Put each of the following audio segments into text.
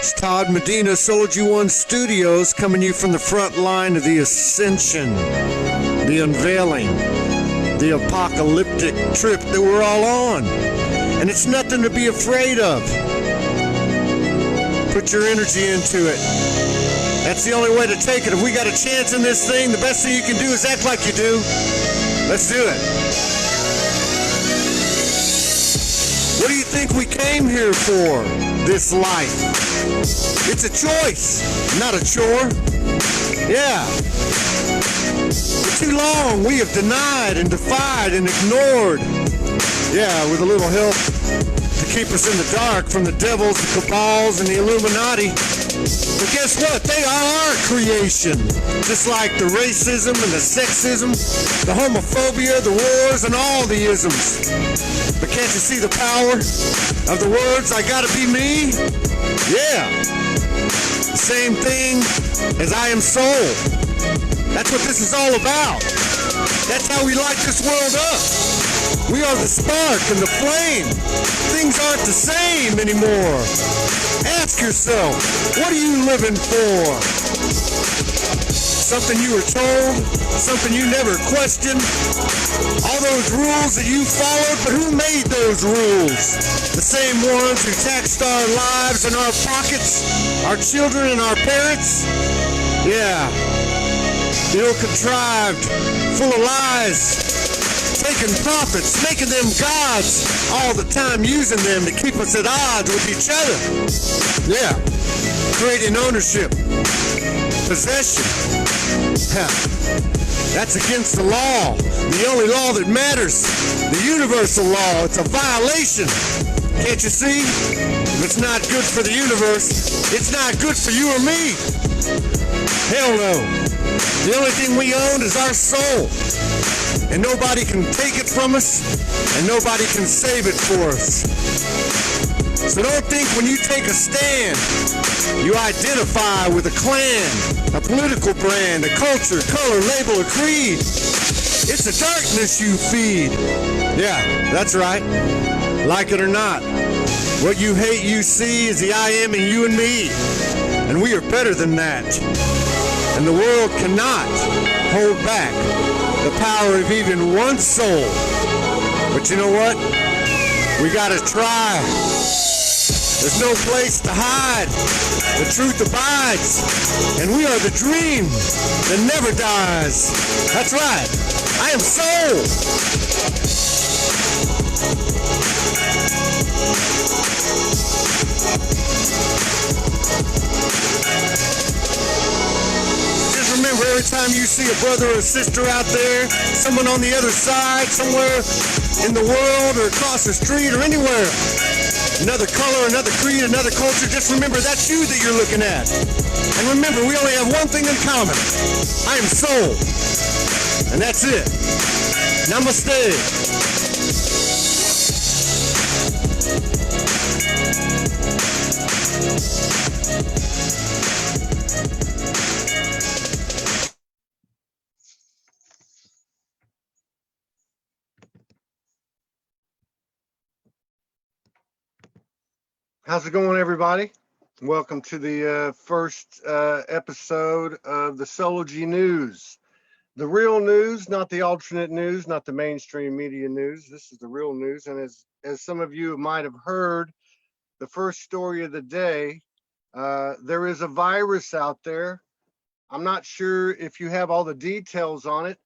It's Todd Medina, SoulogyOneStudios, coming to you from the front line of the ascension, the unveiling, the apocalyptic trip that we're all on. And it's nothing to be afraid of. Put your energy into it. That's the only way to take it. If we got a chance in this thing, the best thing you can do is act like you do. Let's do it. What do you think we came here for, this life? It's a choice, not a chore. Yeah. For too long, we have denied and defied and ignored. Yeah, with a little help to keep us in the dark from the devils, the cabals, and the Illuminati. But guess what? They are our creation. Just like the racism and the sexism, the homophobia, the wars, and all the isms. But can't you see the power of the words, I gotta be me? Yeah. The same thing as I am soul. That's what this is all about. That's how we light this world up. We are the spark and the flame. Things aren't the same anymore. Ask yourself, what are you living for? Something you were told, something you never questioned. All those rules that you followed, but who made those rules? The same ones who taxed our lives and our pockets, our children and our parents? Yeah. Ill-contrived, full of lies. Taking profits, making them gods all the time, using them to keep us at odds with each other. Yeah. Creating ownership, possession. That's against the law. The only law that matters, the universal law. It's a violation. Can't you see? If it's not good for the universe, it's not good for you or me. Hell no. The only thing we own is our soul. And nobody can take it from us, and nobody can save it for us. So don't think when you take a stand, you identify with a clan, a political brand, a culture, color, label, or creed. It's the darkness you feed. Yeah, that's right. Like it or not. What you hate you see is the I am in you and me. And we are better than that. And the world cannot hold back the power of even one soul. But you know what? We gotta try. There's no place to hide. The truth abides. And we are the dream that never dies. That's right. I am soul. Remember, every time you see a brother or a sister out there, someone on the other side, somewhere in the world or across the street or anywhere, another color, another creed, another culture, just remember that's you that you're looking at. And remember, we only have one thing in common. I am soul. And that's it. Namaste. How's it going, everybody? Welcome to the first episode of the Soulogy News. The real news, not the alternate news, not the mainstream media news. This is the real news. And as some of you might have heard, the first story of the day, there is a virus out there. I'm not sure if you have all the details on it,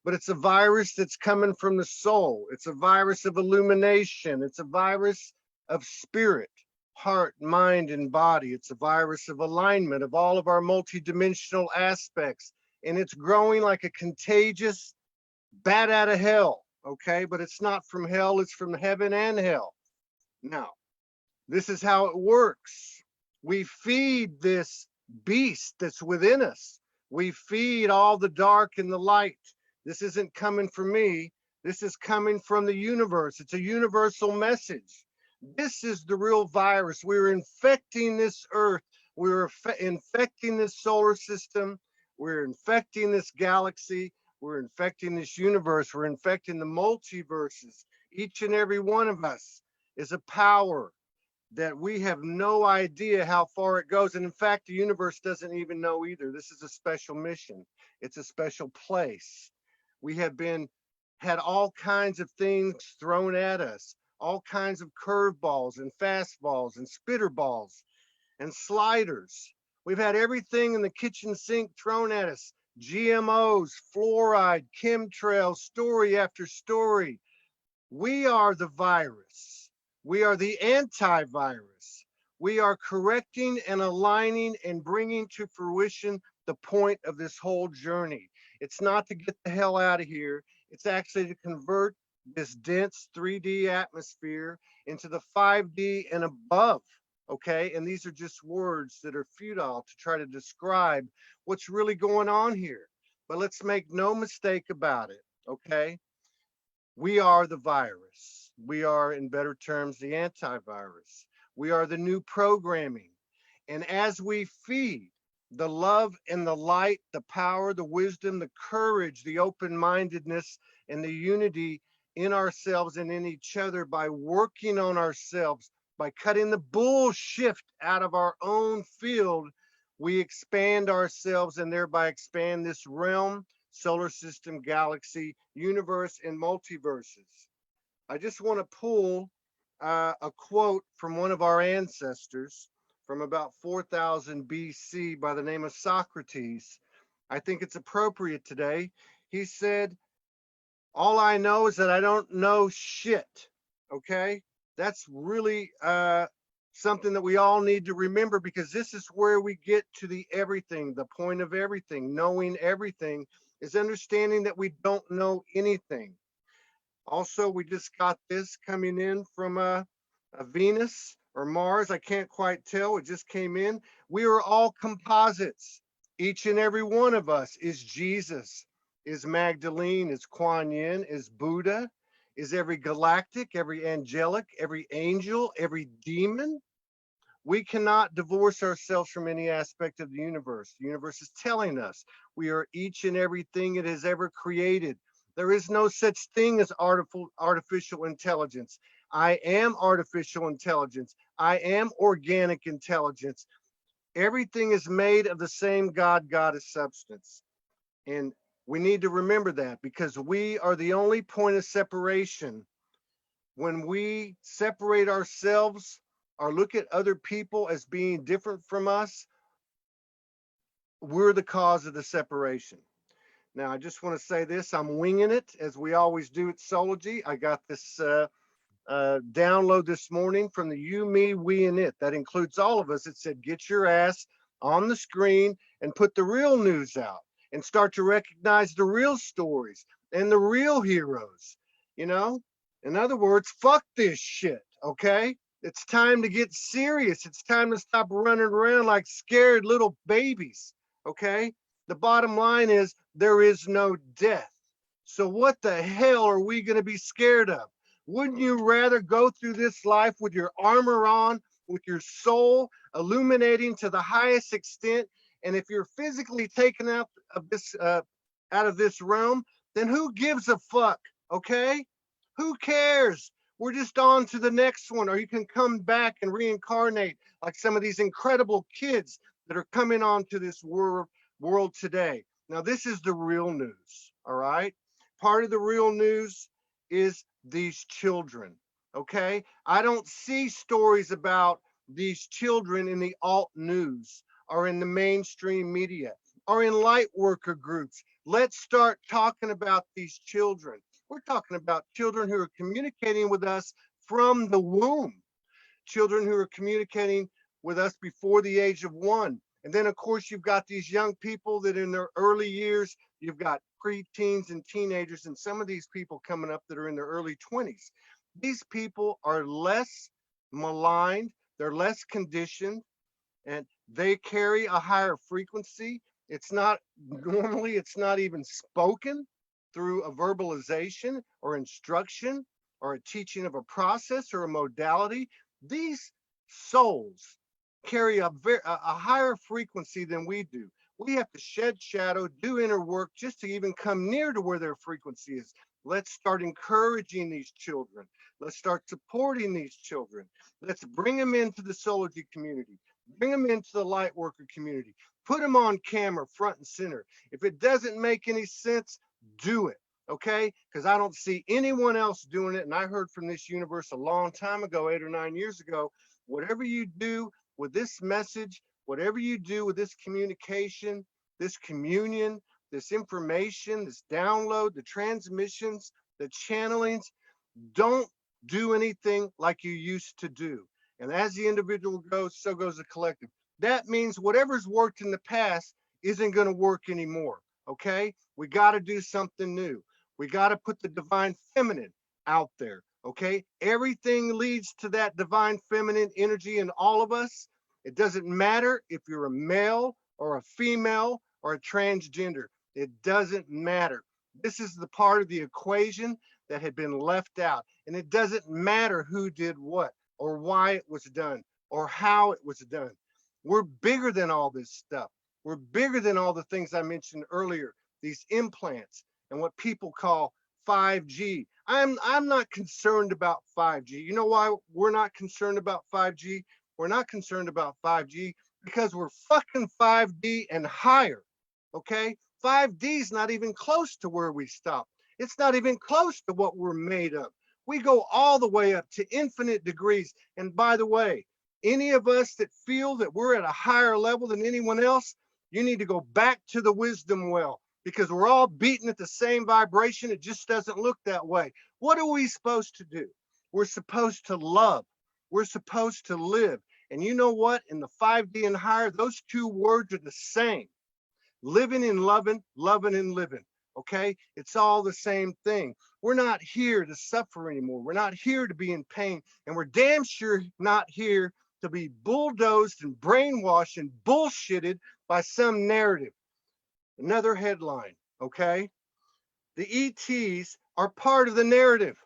but it's a virus that's coming from the soul. It's a virus of illumination. It's a virus of spirit. Heart, mind, and body. It's a virus of alignment of all of our multidimensional aspects. And it's growing like a contagious bat out of hell, okay? But it's not from hell, it's from heaven and hell. Now, this is how it works. We feed this beast that's within us. We feed all the dark and the light. This isn't coming from me. This is coming from the universe. It's a universal message. This is the real virus. We're infecting this earth. We're infecting this solar system. We're infecting this galaxy. We're infecting this universe. We're infecting the multiverses. Each and every one of us is a power that we have no idea how far it goes. And in fact, the universe doesn't even know either. This is a special mission. It's a special place. We have had all kinds of things thrown at us, all kinds of curveballs and fastballs and spitter balls and sliders. We've had everything in the kitchen sink thrown at us. GMOs, fluoride, chemtrails, story after story. We are the virus. We are the antivirus. We are correcting and aligning and bringing to fruition the point of this whole journey. It's not to get the hell out of here. It's actually to convert this dense 3D atmosphere into the 5D and above. Okay. And these are just words that are futile to try to describe what's really going on here. But let's make no mistake about it. Okay. We are the virus. We are, in better terms, the antivirus. We are the new programming. And as we feed the love and the light, the power, the wisdom, the courage, the open-mindedness, and the unity in ourselves and in each other by working on ourselves, by cutting the bullshit out of our own field, we expand ourselves and thereby expand this realm, solar system, galaxy, universe, and multiverses. I just want to pull a quote from one of our ancestors from about 4000 BC by the name of Socrates. I think it's appropriate today. He said, all I know is that I don't know shit. Okay? That's really something that we all need to remember, because this is where we get to the everything, the point of everything. Knowing everything is understanding that we don't know anything. Also, we just got this coming in from a Venus or Mars. I can't quite tell. It just came in. We are all composites. Each and every one of us is Jesus, is Magdalene, is Kuan Yin, is Buddha, is every galactic, every angelic, every angel, every demon. We cannot divorce ourselves from any aspect of the universe. The universe is telling us we are each and everything it has ever created. There is no such thing as artificial intelligence. I am artificial intelligence. I am organic intelligence. Everything is made of the same God, goddess substance. And we need to remember that, because we are the only point of separation. When we separate ourselves or look at other people as being different from us, we're the cause of the separation. Now, I just want to say this. I'm winging it, as we always do at Soulogy. I got this download this morning from the You, Me, We, and It. That includes all of us. It said, get your ass on the screen and put the real news out and start to recognize the real stories and the real heroes. You know, in other words, fuck this shit, okay? It's time to get serious. It's time to stop running around like scared little babies, okay? The bottom line is there is no death. So what the hell are we going to be scared of? Wouldn't you rather go through this life with your armor on, with your soul illuminating to the highest extent? And if you're physically taken out of this realm, then who gives a fuck? Okay? Who cares? We're just on to the next one. Or you can come back and reincarnate like some of these incredible kids that are coming onto this world today. Now, this is the real news. All right? Part of the real news is these children. Okay? I don't see stories about these children in the alt news or in the mainstream media or in light worker groups. Let's start talking about these children. We're talking about children who are communicating with us from the womb, children who are communicating with us before the age of 1. And then, of course, you've got these young people that in their early years, you've got preteens and teenagers, and some of these people coming up that are in their early 20s. These people are less maligned, they're less conditioned, and they carry a higher frequency. It's not even spoken through a verbalization or instruction or a teaching of a process or a modality. These souls carry a higher frequency than we do. We have to shed shadow, do inner work just to even come near to where their frequency is. Let's start encouraging these children. Let's start supporting these children. Let's bring them into the Soulogy community. Bring them into the light worker community. Put them on camera front and center. If it doesn't make any sense, do it. Okay? Because I don't see anyone else doing it. And I heard from this universe a long time ago, 8 or 9 years ago, whatever you do with this message, whatever you do with this communication, this communion, this information, this download, the transmissions, the channelings, don't do anything like you used to do. And as the individual goes, so goes the collective. That means whatever's worked in the past isn't going to work anymore. Okay? We got to do something new. We got to put the divine feminine out there. Okay? Everything leads to that divine feminine energy in all of us. It doesn't matter if you're a male or a female or a transgender. It doesn't matter. This is the part of the equation that had been left out. And it doesn't matter who did what or why it was done or how it was done. We're bigger than all this stuff. We're bigger than all the things I mentioned earlier, these implants and what people call 5G. I'm not concerned about 5G. You know why we're not concerned about 5G? We're not concerned about 5G because we're fucking 5D and higher. Okay? 5D is not even close to where we stop. It's not even close to what we're made of. We go all the way up to infinite degrees. And by the way, any of us that feel that we're at a higher level than anyone else, you need to go back to the wisdom well, because we're all beating at the same vibration. It just doesn't look that way. What are we supposed to do? We're supposed to love. We're supposed to live. And you know what? In the 5D and higher, those two words are the same. Living and loving, loving and living. Okay? It's all the same thing. We're not here to suffer anymore. We're not here to be in pain. And we're damn sure not here to be bulldozed and brainwashed and bullshitted by some narrative. Another headline, okay? The ETs are part of the narrative.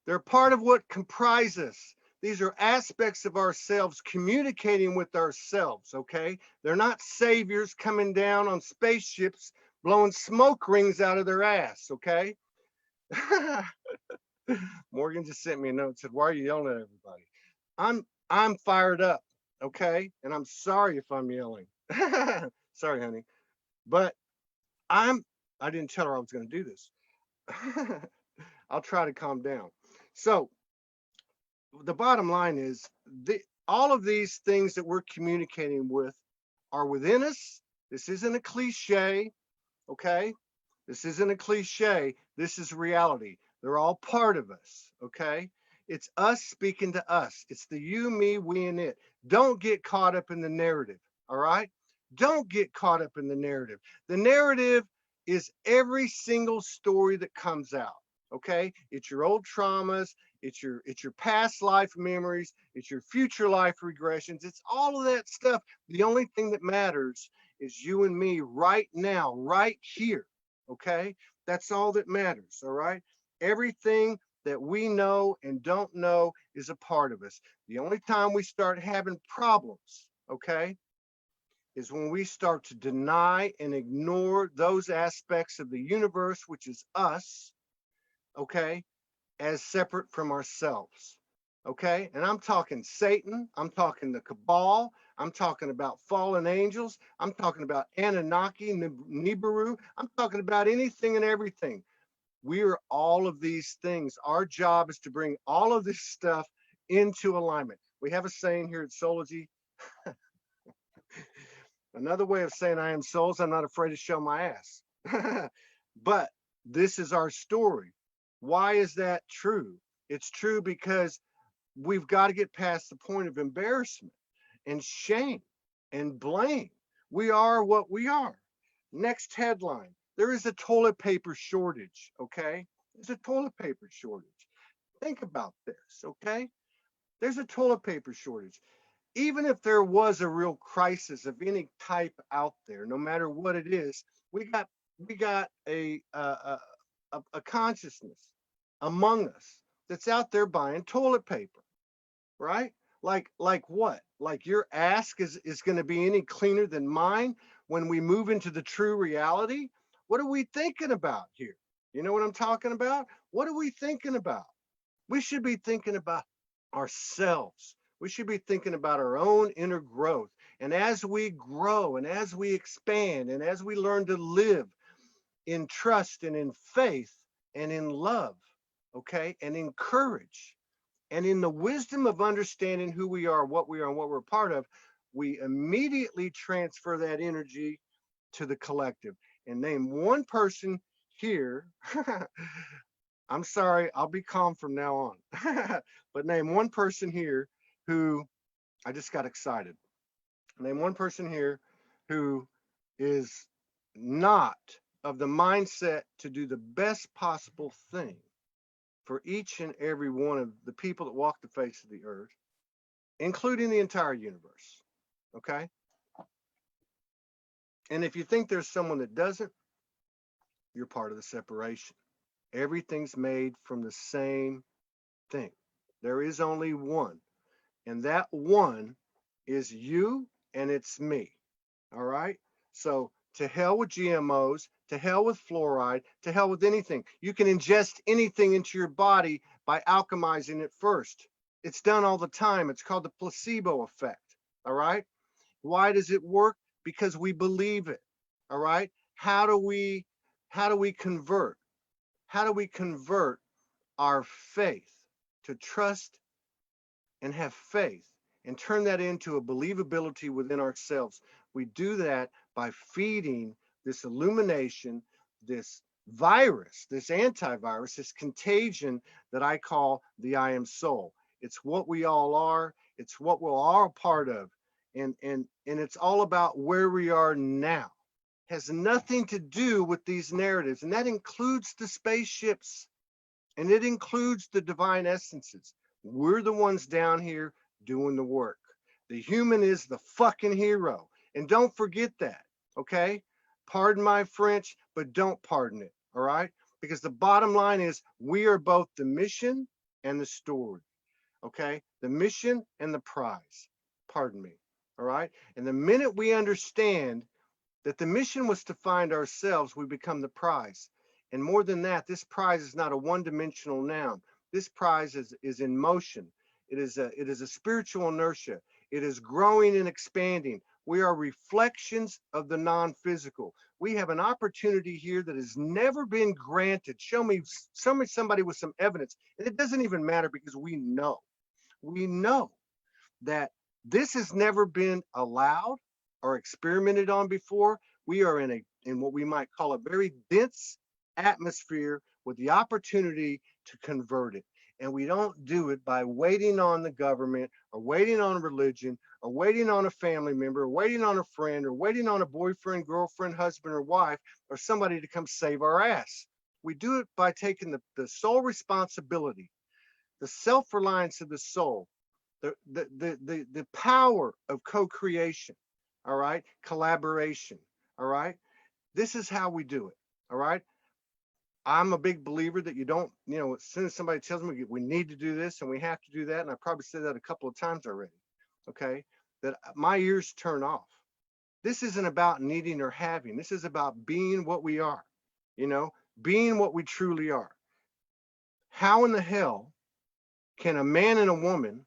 They're part of what comprise us. These are aspects of ourselves communicating with ourselves, okay? They're not saviors coming down on spaceships blowing smoke rings out of their ass, okay? Morgan just sent me a note and said, why are you yelling at everybody? I'm fired up, okay? And I'm sorry if I'm yelling. Sorry, honey. But I didn't tell her I was going to do this. I'll try to calm down. So the bottom line is all of these things that we're communicating with are within us. This isn't a cliche, okay? This isn't a cliche. This is reality. They're all part of us, okay? It's us speaking to us. It's the you, me, we, and it. Don't get caught up in the narrative, all right? Don't get caught up in the narrative. The narrative is every single story that comes out, okay? It's your old traumas. It's your past life memories. It's your future life regressions. It's all of that stuff. The only thing that matters is you and me right now, right here, okay? That's all that matters, all right? Everything that we know and don't know is a part of us. The only time we start having problems, okay, is when we start to deny and ignore those aspects of the universe, which is us, okay, as separate from ourselves, okay? And I'm talking Satan, I'm talking the Cabal, I'm talking about fallen angels, I'm talking about Anunnaki, Nibiru, I'm talking about anything and everything. We are all of these things. Our job is to bring all of this stuff into alignment. We have a saying here at Soulogy. Another way of saying I am souls, I'm not afraid to show my ass. But this is our story. Why is that true? It's true because we've got to get past the point of embarrassment and shame and blame. We are what we are. Next headline. There is a toilet paper shortage, okay? There's a toilet paper shortage. Think about this, okay? There's a toilet paper shortage. Even if there was a real crisis of any type out there, no matter what it is, we got a consciousness among us that's out there buying toilet paper, right? Like what? Like your ass is going to be any cleaner than mine when we move into the true reality? What are we thinking about here? You know what I'm talking about? What are we thinking about? We should be thinking about ourselves. We should be thinking about our own inner growth. And as we grow and as we expand and as we learn to live in trust and in faith and in love, okay, and in courage and in the wisdom of understanding who we are, what we are, and what we're a part of, we immediately transfer that energy to the collective. And name one person here. I'm sorry, I'll be calm from now on. But name one person here who, I just got excited. Name one person here who is not of the mindset to do the best possible thing for each and every one of the people that walk the face of the earth, including the entire universe. Okay? And if you think there's someone that doesn't, you're part of the separation. Everything's made from the same thing. There is only one. And that one is you and it's me. All right? So to hell with GMOs, to hell with fluoride, to hell with anything. You can ingest anything into your body by alchemizing it first. It's done all the time. It's called the placebo effect. All right? Why does it work? Because we believe it. All right? How do we convert? How do we convert our faith to trust and have faith and turn that into a believability within ourselves? We do that by feeding this illumination, this virus, this antivirus, this contagion that I call the I am soul. It's what we all are. It's what we're all a part of. And it's all about where we are now. Has nothing to do with these narratives. And that includes the spaceships and it includes the divine essences. We're the ones down here doing the work. The human is the fucking hero. And don't forget that, okay? Pardon my French, but don't pardon it, all right? Because the bottom line is we are both the mission and the story, okay? The mission and the prize, pardon me, all right? And the minute we understand that the mission was to find ourselves, we become the prize. And more than that, this prize is not a one-dimensional noun. This prize is in motion. It is a spiritual inertia. It is growing and expanding. We are reflections of the non-physical. We have an opportunity here that has never been granted. Show me somebody with some evidence. And it doesn't even matter because we know that this has never been allowed or experimented on before. We are in what we might call a very dense atmosphere with the opportunity to convert it. And we don't do it by waiting on the government or waiting on religion or waiting on a family member or waiting on a friend or waiting on a boyfriend, girlfriend, husband, or wife or somebody to come save our ass. We do it by taking the sole responsibility, the self-reliance of the soul, the power of co-creation, all right, collaboration, all right. This is how we do it, all right. I'm a big believer that you don't, as soon as somebody tells me we need to do this and we have to do that, and I probably said that a couple of times already, okay, that my ears turn off. This isn't about needing or having. This is about being what we are, being what we truly are. How in the hell can a man and a woman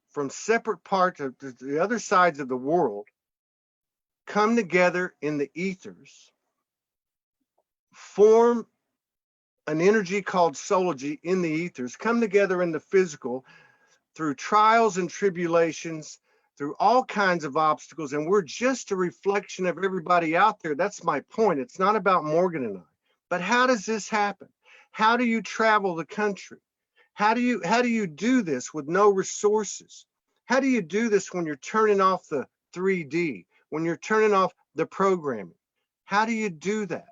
from separate parts of the other sides of the world come together in the ethers, form an energy called Soulogy in the ethers, come together in the physical through trials and tribulations, through all kinds of obstacles, and we're just a reflection of everybody out there? That's my point. It's not about Morgan and I. But how does this happen? How do you travel the country? How do you do this with no resources? How do you do this when you're turning off the 3D, when you're turning off the programming? How do you do that?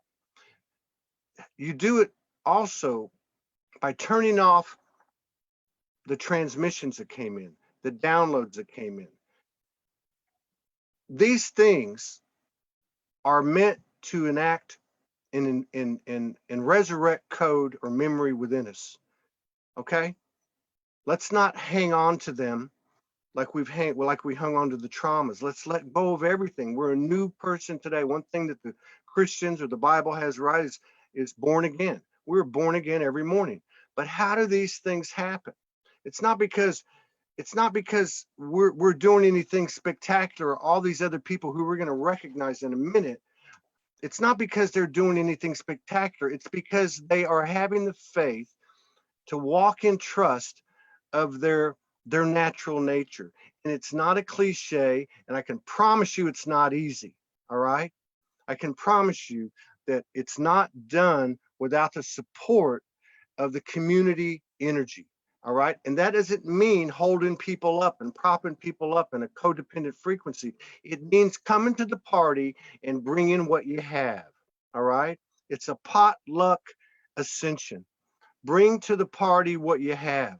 You do it also by turning off the transmissions that came in, the downloads that came in. These things are meant to enact and resurrect code or memory within us. Okay? Let's not hang on to them like we hung on to the traumas. Let's let go of everything. We're a new person today. One thing that the Christians or the Bible has right is born again. We're born again every morning. But how do these things happen? It's not because we're doing anything spectacular. All these other people who we're going to recognize in a minute, it's not because they're doing anything spectacular. It's because they are having the faith to walk in trust of their natural nature. And it's not a cliche, and I can promise you it's not easy. All right? I can promise you that it's not done without the support of the community energy. All right. And that doesn't mean holding people up and propping people up in a codependent frequency. It means coming to the party and bringing what you have. All right. It's a potluck ascension. Bring to the party what you have.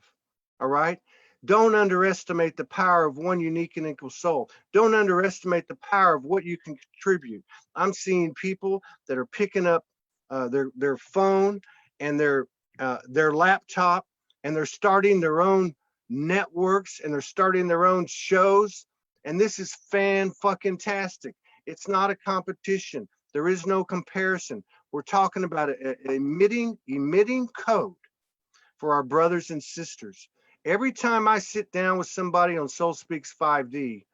All right. Don't underestimate the power of one unique and equal soul. Don't underestimate the power of what you can contribute. I'm seeing people that are picking up their phone and their laptop, and they're starting their own networks, and they're starting their own shows. And this is fan-fucking-tastic. It's not a competition. There is no comparison. We're talking about emitting code for our brothers and sisters. Every time I sit down with somebody on Soul Speaks 5D,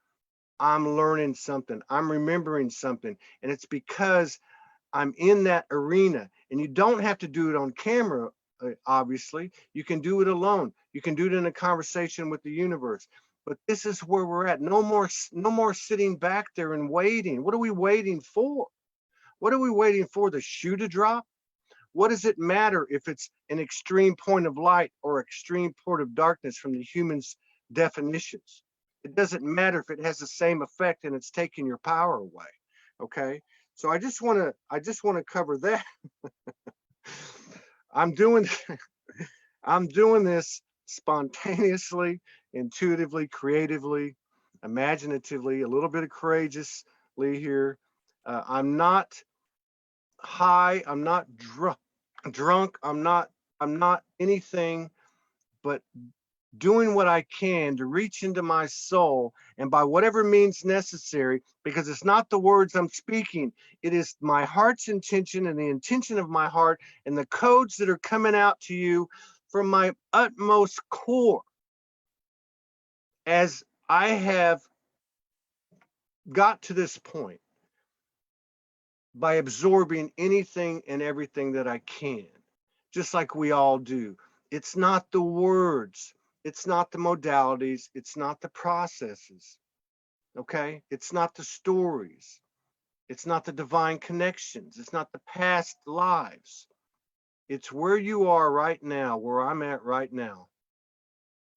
I'm learning something. I'm remembering something. And it's because I'm in that arena. And you don't have to do it on camera, obviously. You can do it alone. You can do it in a conversation with the universe. But this is where we're at. No more sitting back there and waiting. What are we waiting for? What are we waiting for? The shoe to drop? What does it matter if it's an extreme point of light or extreme point of darkness from the human's definitions? It doesn't matter if it has the same effect and it's taking your power away. Okay. So I just want to cover that. I'm doing this spontaneously, intuitively, creatively, imaginatively, a little bit of courageously here. I'm not high. I'm not drunk. I'm not anything but doing what I can to reach into my soul, and by whatever means necessary, because it's not the words I'm speaking, it is my heart's intention and the intention of my heart and the codes that are coming out to you from my utmost core. As I have got to this point by absorbing anything and everything that I can, just like we all do. It's not the words. It's not the modalities. It's not the processes. Okay? It's not the stories. It's not the divine connections. It's not the past lives. It's where you are right now, where I'm at right now,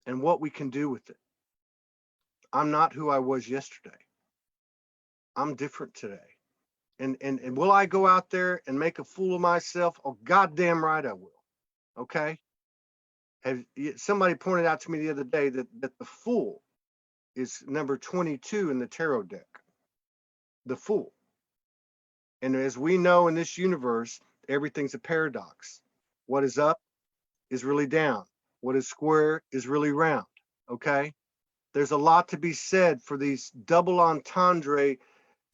and what we can do with it. I'm not who I was yesterday. I'm different today. And will I go out there and make a fool of myself? Oh, goddamn right I will. Okay? Somebody pointed out to me the other day that the Fool is number 22 in the tarot deck. The Fool. And as we know in this universe, everything's a paradox. What is up is really down. What is square is really round. Okay? There's a lot to be said for these double entendre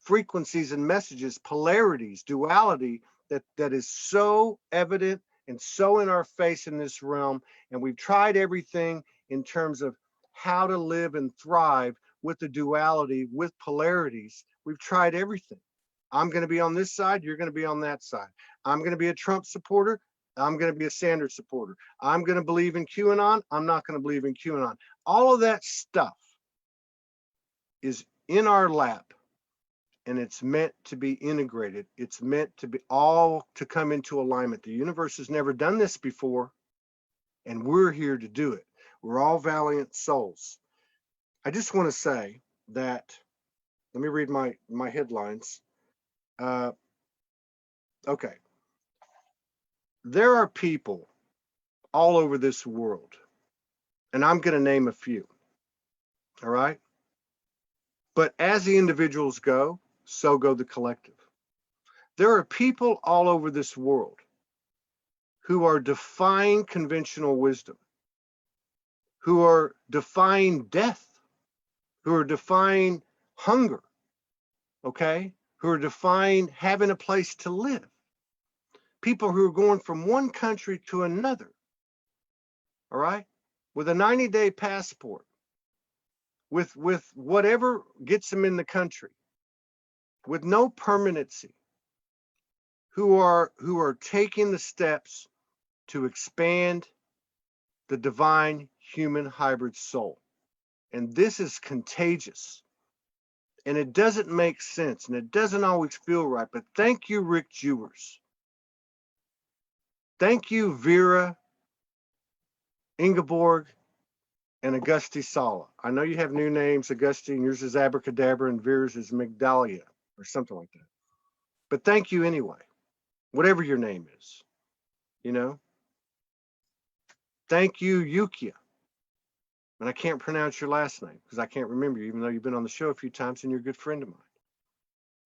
frequencies and messages, polarities, duality that is so evident and so in our face in this realm. And we've tried everything in terms of how to live and thrive with the duality, with polarities. We've tried everything. I'm going to be on this side. You're going to be on that side. I'm going to be a Trump supporter. I'm going to be a Sanders supporter. I'm going to believe in QAnon. I'm not going to believe in QAnon. All of that stuff is in our lap. And it's meant to be integrated. It's meant to be all to come into alignment. The universe has never done this before, and we're here to do it. We're all valiant souls. I just want to say that, let me read my headlines. Okay. There are people all over this world, and I'm going to name a few. All right. But as the individuals go, so go the collective. There are people all over this world who are defying conventional wisdom, who are defying death, who are defying hunger, okay? Who are defying having a place to live people who are going from one country to another, all right, with a 90-day passport, with whatever gets them in the country, with no permanency, who are taking the steps to expand the divine human hybrid soul. And this is contagious. And it doesn't make sense, and it doesn't always feel right. But thank you, Rick Jewers. Thank you, Vera, Ingeborg, and Augusti Sala. I know you have new names, Augusti, and yours is Abracadabra, and Vera's is Migdalia, or something like that. But thank you anyway, whatever your name is, you know. Thank you, Yukia. And I can't pronounce your last name because I can't remember you, even though you've been on the show a few times and you're a good friend of mine.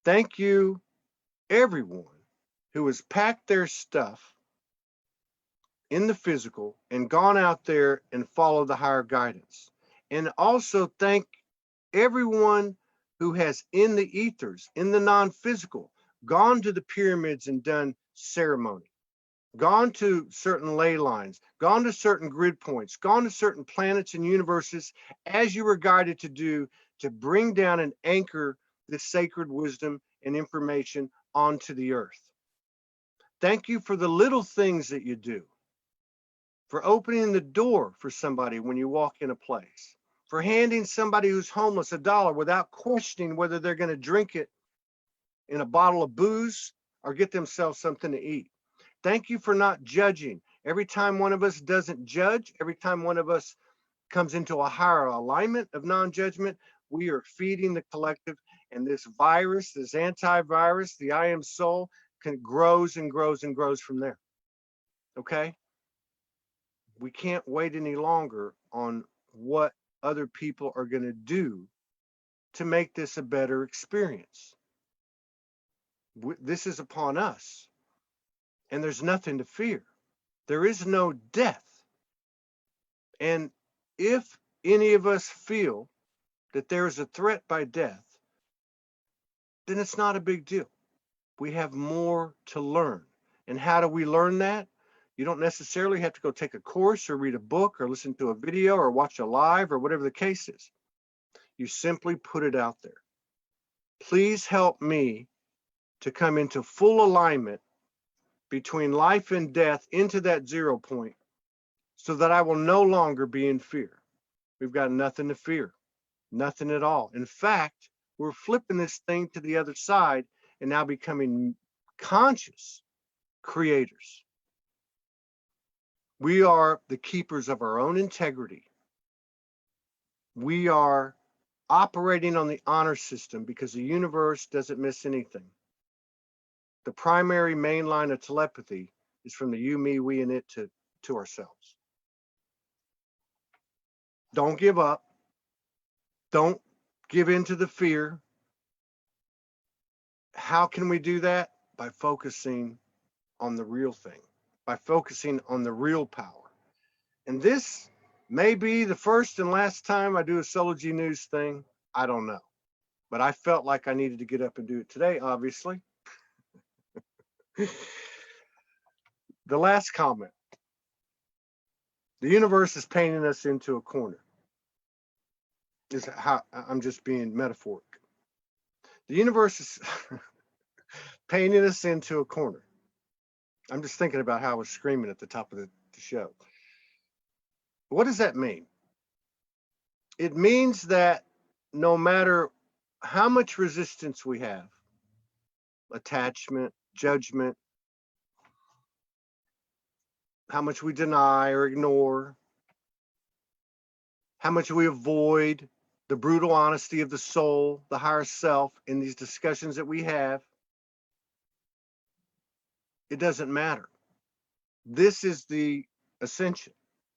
Thank you, everyone who has packed their stuff in the physical and gone out there and followed the higher guidance. And also thank everyone who has in the ethers, in the non-physical, gone to the pyramids and done ceremony, gone to certain ley lines, gone to certain grid points, gone to certain planets and universes as you were guided to do, to bring down and anchor this sacred wisdom and information onto the earth. Thank you for the little things that you do, for opening the door for somebody when you walk in a place, for handing somebody who's homeless $1 without questioning whether they're going to drink it in a bottle of booze or get themselves something to eat. Thank you for not judging. Every time one of us doesn't judge, every time one of us comes into a higher alignment of non-judgment, we are feeding the collective, and this virus, this antivirus, the I am soul, grows and grows and grows from there. Okay? We can't wait any longer on what other people are going to do to make this a better experience. This is upon us, and there's nothing to fear. There is no death. And if any of us feel that there is a threat by death, then it's not a big deal. We have more to learn. And how do we learn that? You don't necessarily have to go take a course or read a book or listen to a video or watch a live or whatever the case is. You simply put it out there. Please help me to come into full alignment between life and death into that 0 point so that I will no longer be in fear. We've got nothing to fear, nothing at all. In fact, we're flipping this thing to the other side and now becoming conscious creators. We are the keepers of our own integrity. We are operating on the honor system because the universe doesn't miss anything. The primary main line of telepathy is from the you, me, we, and it to ourselves. Don't give up. Don't give in to the fear. How can we do that? By focusing on the real thing, by focusing on the real power. And this may be the first and last time I do a Soulogy News thing. I don't know. But I felt like I needed to get up and do it today, obviously. The last comment. The universe is painting us into a corner. Is how I'm just being metaphoric. The universe is painting us into a corner. I'm just thinking about how I was screaming at the top of the show. What does that mean? It means that no matter how much resistance we have, attachment, judgment, how much we deny or ignore, how much we avoid the brutal honesty of the soul, the higher self in these discussions that we have, it doesn't matter. This is the ascension,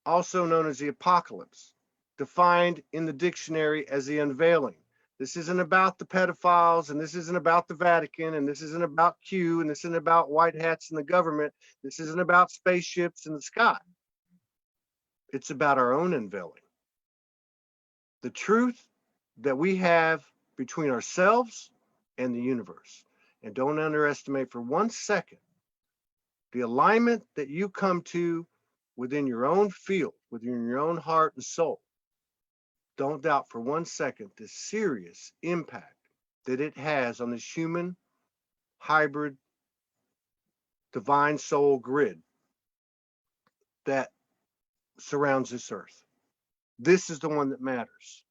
also known as the apocalypse, defined in the dictionary as the unveiling. This isn't about the pedophiles, and this isn't about the Vatican, and this isn't about Q, and this isn't about white hats in the government. This isn't about spaceships in the sky. It's about our own unveiling. The truth that we have between ourselves and the universe. And don't underestimate for 1 second the alignment that you come to within your own field, within your own heart and soul, don't doubt for 1 second the serious impact that it has on this human hybrid divine soul grid that surrounds this earth. This is the one that matters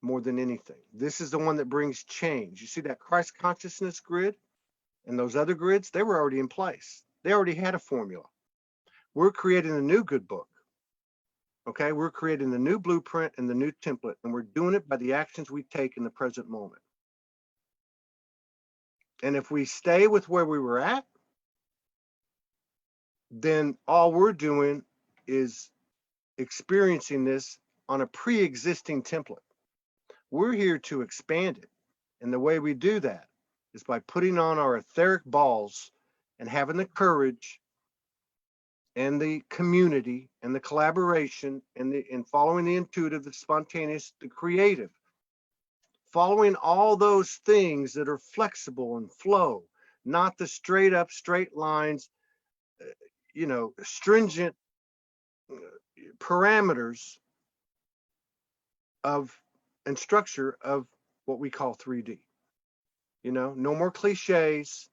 more than anything. This is the one that brings change. You see that Christ consciousness grid and those other grids, they were already in place. They already had a formula. We're creating a new good book. Okay, we're creating the new blueprint and the new template, and we're doing it by the actions we take in the present moment. And if we stay with where we were at, then all we're doing is experiencing this on a pre-existing template. We're here to expand it. And the way we do that is by putting on our etheric balls and having the courage and the community and the collaboration and following the intuitive, the spontaneous, the creative, following all those things that are flexible and flow, not the straight up, straight lines, stringent parameters of and structure of what we call 3D. No more cliches,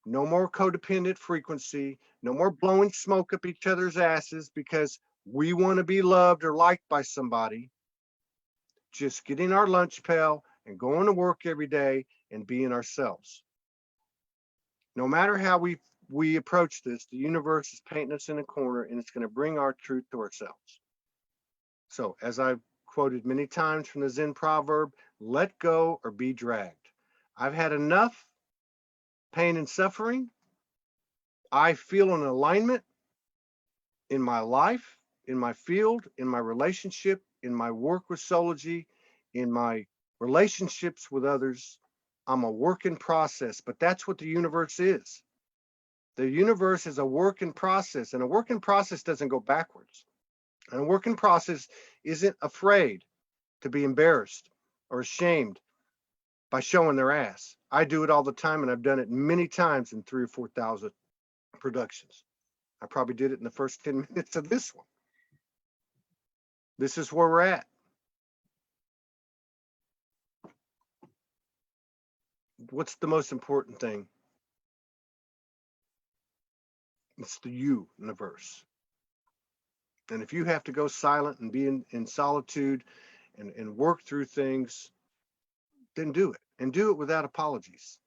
no more codependent frequency, no more blowing smoke up each other's asses because we want to be loved or liked by somebody. Just getting our lunch pail and going to work every day and being ourselves. No matter how we approach this, the universe is painting us in a corner, and it's going to bring our truth to ourselves. So, as I've quoted many times from the Zen proverb, let go or be dragged. I've had enough pain and suffering. I feel an alignment in my life, in my field, in my relationship, in my work with Soulogy, in my relationships with others. I'm a work in process, but that's what the universe is. The universe is a work in process, and a work in process doesn't go backwards. And a work in process isn't afraid to be embarrassed or ashamed by showing their ass. I do it all the time, and I've done it many times in 3,000 or 4,000 productions. I probably did it in the first 10 minutes of this one. This is where we're at. What's the most important thing? It's the universe. And if you have to go silent and be in solitude and work through things, then do it, and do it without apologies.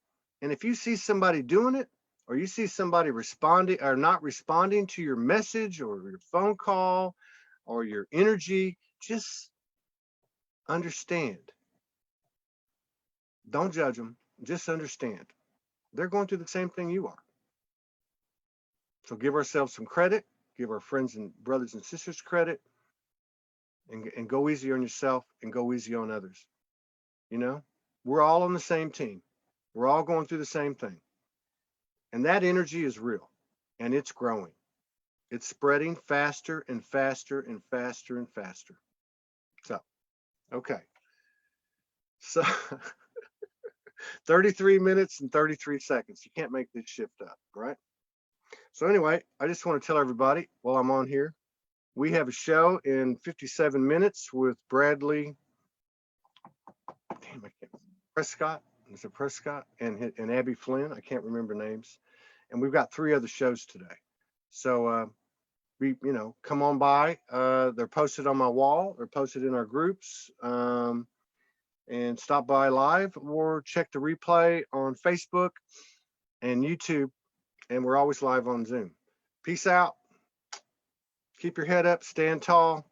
And if you see somebody doing it, or you see somebody responding or not responding to your message or your phone call or your energy, just understand. Don't judge them. Just understand. They're going through the same thing you are. So give ourselves some credit, give our friends and brothers and sisters credit, and go easy on yourself and go easy on others. We're all on the same team. We're all going through the same thing. And that energy is real, and it's growing. It's spreading faster and faster and faster and faster. So, okay. So 33 minutes and 33 seconds. You can't make this shift up, right? So anyway, I just want to tell everybody while I'm on here, we have a show in 57 minutes with Bradley Prescott. Is it Prescott and Abby Flynn? I can't remember names. And we've got 3 other shows today. So come on by. They're posted on my wall. They're posted in our groups. And stop by live or check the replay on Facebook and YouTube. And we're always live on Zoom. Peace out. Keep your head up. Stand tall.